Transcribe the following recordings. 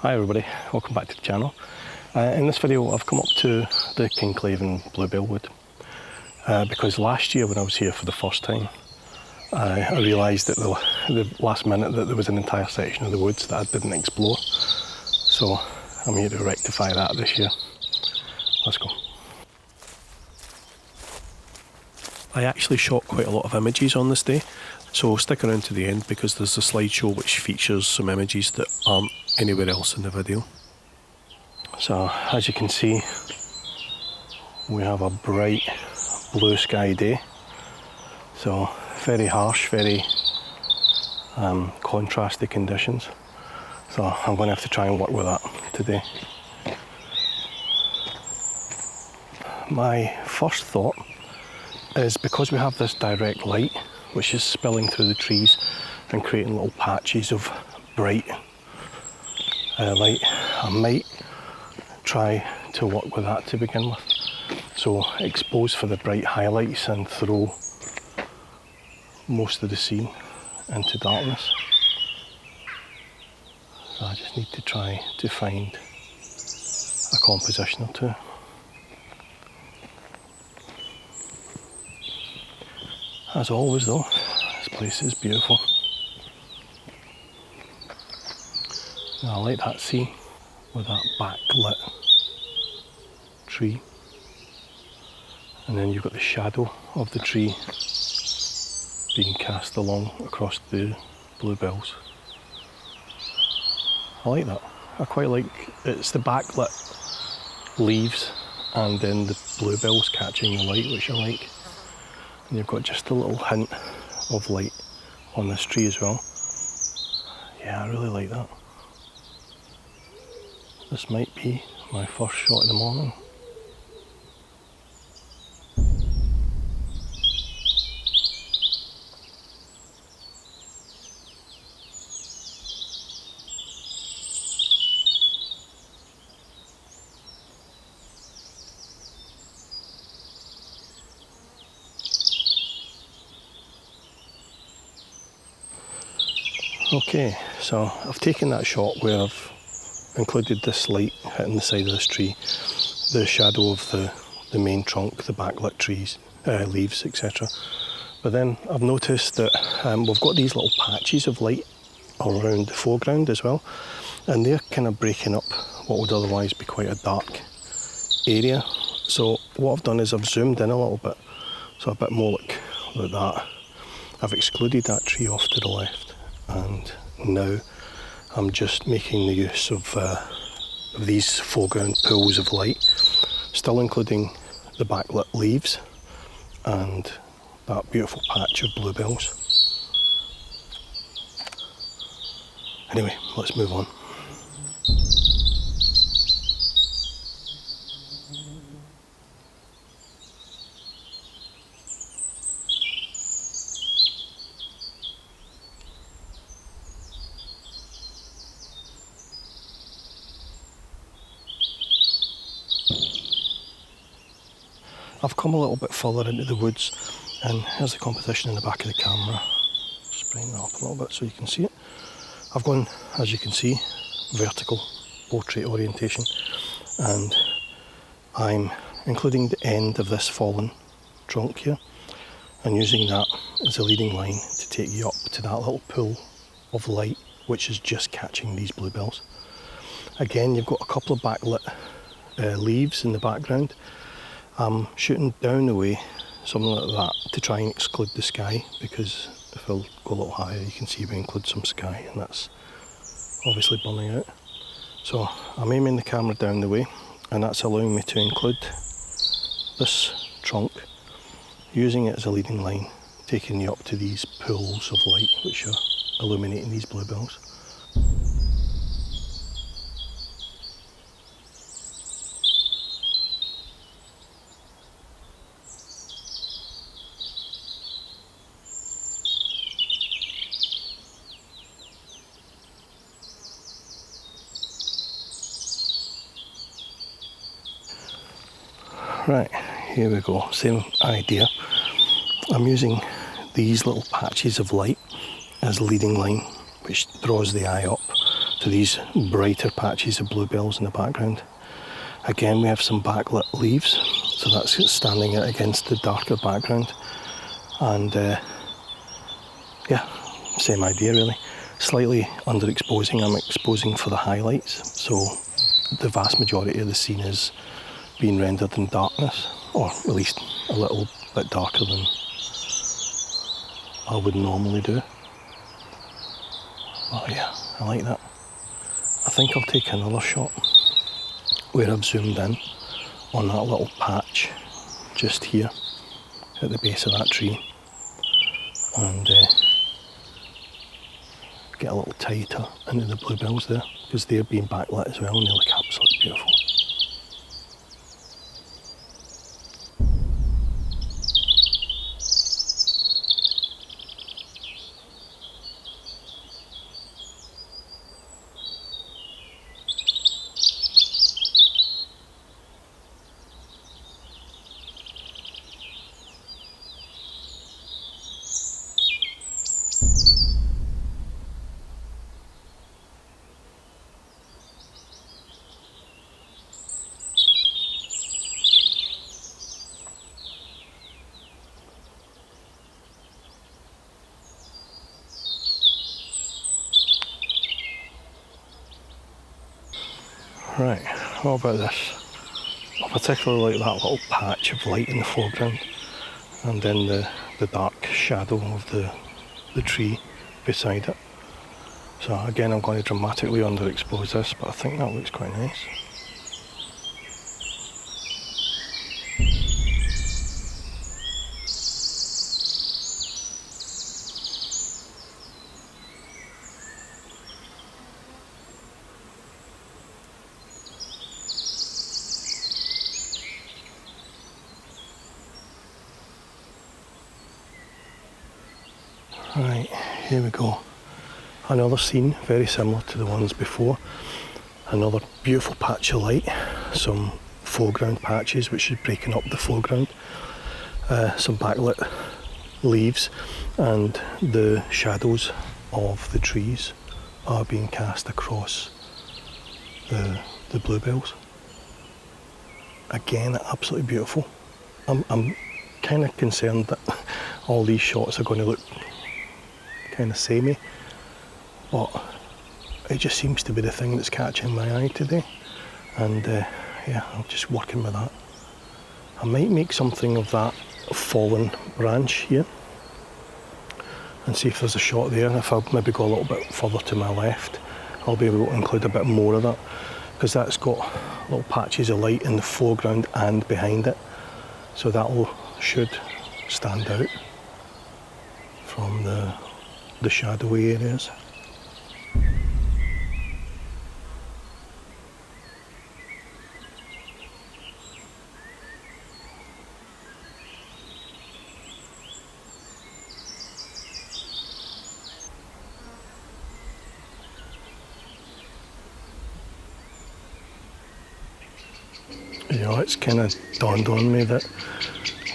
Hi everybody, welcome back to the channel. In this video I've come up to the Kinclaven bluebell wood because last year when I was here for the first time I realised at the last minute that there was an entire section of the woods that I didn't explore, so I'm here to rectify that this year. Let's go. I actually shot quite a lot of images on this day, so stick around to the end because there's a slideshow which features some images that aren't anywhere else in the video. So as you can see, we have a bright blue sky day, so very harsh, very contrasty conditions, so I'm going to have to try and work with that today. My first thought is because we have this direct light which is spilling through the trees and creating little patches of bright light, I might try to work with that to begin with. So expose for the bright highlights and throw most of the scene into darkness. So I just need to try to find a composition or two. As always though, this place is beautiful. Now, I like that scene with that backlit tree, and then you've got the shadow of the tree being cast along across the bluebells. I like that. I quite like it's the backlit leaves and then the bluebells catching the light, which I like. And you've got just a little hint of light on this tree as well. Yeah, I really like that. This might be my first shot of the morning. Okay, so I've taken that shot where I've included this light hitting the side of this tree, the shadow of the main trunk, the backlit trees, leaves, etc. But then I've noticed that we've got these little patches of light around the foreground as well, and they're kind of breaking up what would otherwise be quite a dark area. So what I've done is I've zoomed in a little bit, so a bit more like that. I've excluded that tree off to the left, and now I'm just making the use of these foreground pools of light, still including the backlit leaves and that beautiful patch of bluebells. Anyway, let's move on. I've come a little bit further into the woods, and here's the composition in the back of the camera. Just bring that up a little bit so you can see it. I've gone, as you can see, vertical portrait orientation, and I'm including the end of this fallen trunk here and using that as a leading line to take you up to that little pool of light which is just catching these bluebells. Again, you've got a couple of backlit leaves in the background. I'm shooting down the way, something like that, to try and exclude the sky, because if I go a little higher you can see we include some sky and that's obviously burning out. So I'm aiming the camera down the way, and that's allowing me to include this trunk, using it as a leading line, taking you up to these pools of light which are illuminating these bluebells. Right, here we go, same idea. I'm using these little patches of light as leading line, which draws the eye up to these brighter patches of bluebells in the background. Again, we have some backlit leaves, so that's standing out against the darker background. And yeah, same idea really. Slightly underexposing, I'm exposing for the highlights, so the vast majority of the scene is being rendered in darkness, or at least a little bit darker than I would normally do. Oh yeah, I like that. I think I'll take another shot where I've zoomed in on that little patch just here at the base of that tree, and get a little tighter into the bluebells there, because they're being backlit as well and they look absolutely beautiful. Right, what about this? I particularly like that little patch of light in the foreground, and then the dark shadow of the tree beside it. So again, I'm going to dramatically underexpose this, but I think that looks quite nice. Right, here we go. Another scene very similar to the ones before. Another beautiful patch of light, some foreground patches which is breaking up the foreground, some backlit leaves, and the shadows of the trees are being cast across the bluebells. Again, absolutely beautiful. I'm kind of concerned that all these shots are going to look kind of samey, but it just seems to be the thing that's catching my eye today, and yeah, I'm just working with that. I might make something of that fallen branch here and see if there's a shot there. If I maybe go a little bit further to my left, I'll be able to include a bit more of that, because that's got little patches of light in the foreground and behind it, so that should stand out from the shadowy areas. You know, it's kind of dawned on me that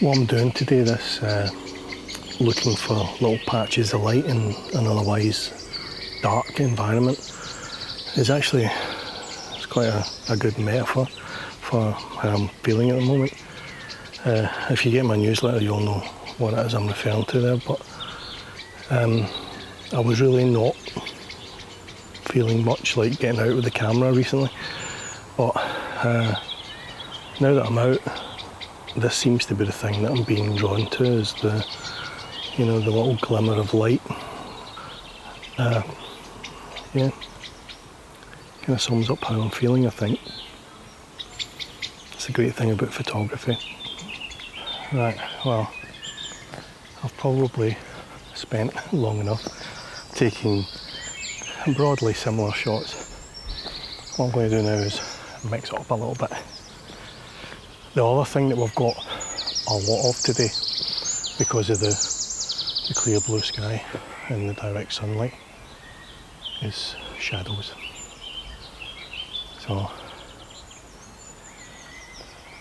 what I'm doing today, this looking for little patches of light in an otherwise dark environment, is actually, it's quite a good metaphor for how I'm feeling at the moment. If you get my newsletter, you'll know what it is I'm referring to there, but I was really not feeling much like getting out with the camera recently, but now that I'm out, this seems to be the thing that I'm being drawn to, is the, you know, the little glimmer of light. Yeah, kind of sums up how I'm feeling, I think. It's a great thing about photography. Right, well, I've probably spent long enough taking broadly similar shots. What I'm going to do now is mix it up a little bit. The other thing that we've got a lot of today, because of the clear blue sky and the direct sunlight, is shadows. So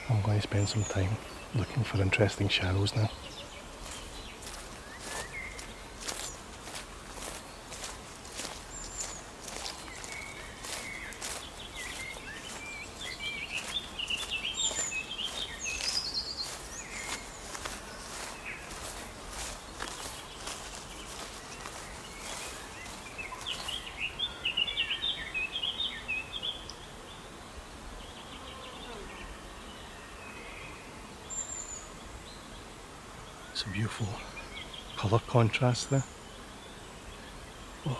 I'm going to spend some time looking for interesting shadows now. It's a beautiful colour contrast there. But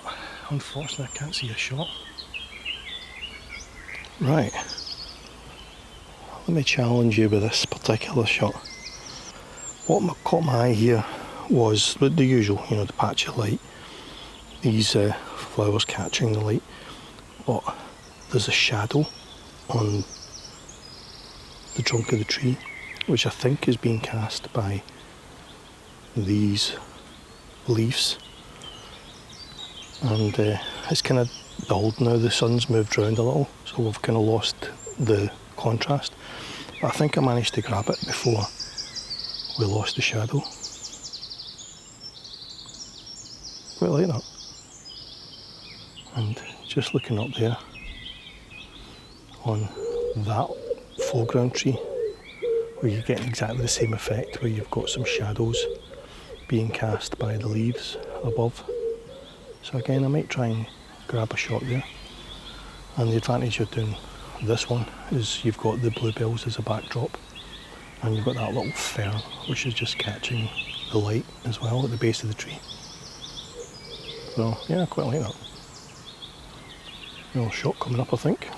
unfortunately I can't see a shot. Right, let me challenge you with this particular shot. What caught my eye here was the usual, you know, the patch of light, these flowers catching the light, but there's a shadow on the trunk of the tree, which I think is being cast by these leaves, and it's kind of dulled now. The sun's moved round a little, so we've kind of lost the contrast, but I think I managed to grab it before we lost the shadow. Quite like that. And just looking up there on that foreground tree, where you get exactly the same effect, where you've got some shadows being cast by the leaves above. So again, I might try and grab a shot there. And the advantage of doing this one is you've got the bluebells as a backdrop, and you've got that little fern which is just catching the light as well at the base of the tree. So yeah, I quite like that. Little shot coming up, I think.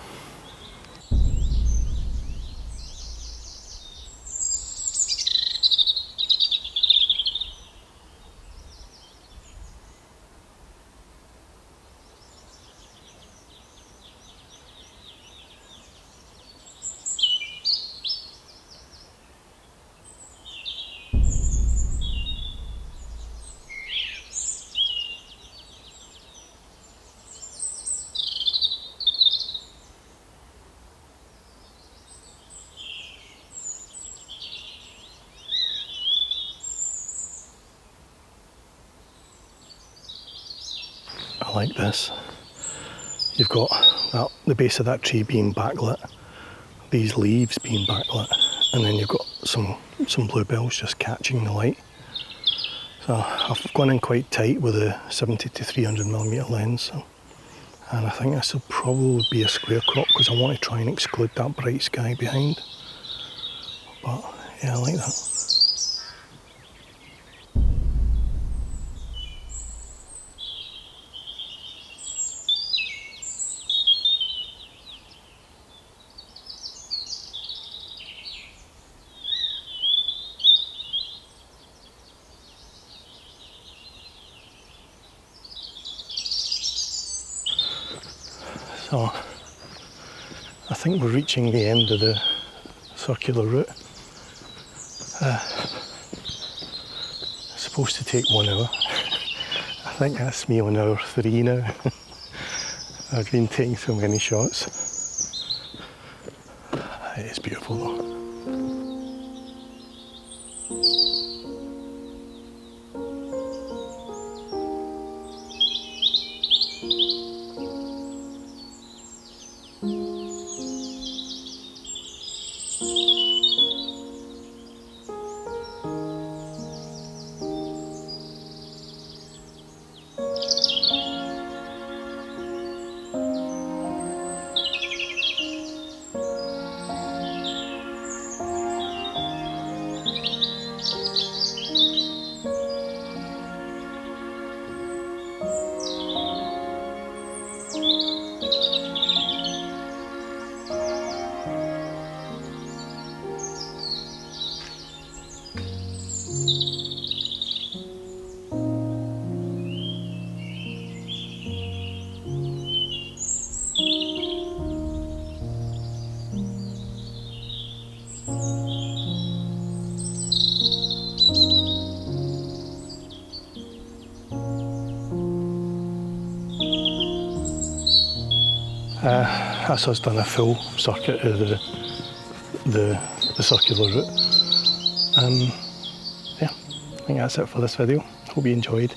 I like this. You've got the base of that tree being backlit, these leaves being backlit, and then you've got some bluebells just catching the light. So I've gone in quite tight with a 70 to 300mm lens, and I think this will probably be a square crop because I want to try and exclude that bright sky behind. But yeah, I like that. So I think we're reaching the end of the circular route. It's supposed to take 1 hour. I think that's me on hour 3 now. I've been taking so many shots. It is beautiful though. That's us done a full circuit of the circular route. Yeah, I think that's it for this video. Hope you enjoyed.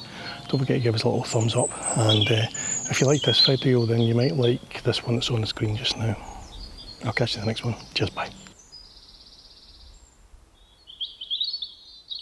Don't forget to give us a little thumbs up, and if you like this video then you might like this one that's on the screen just now. I'll catch you in the next one. Cheers, bye.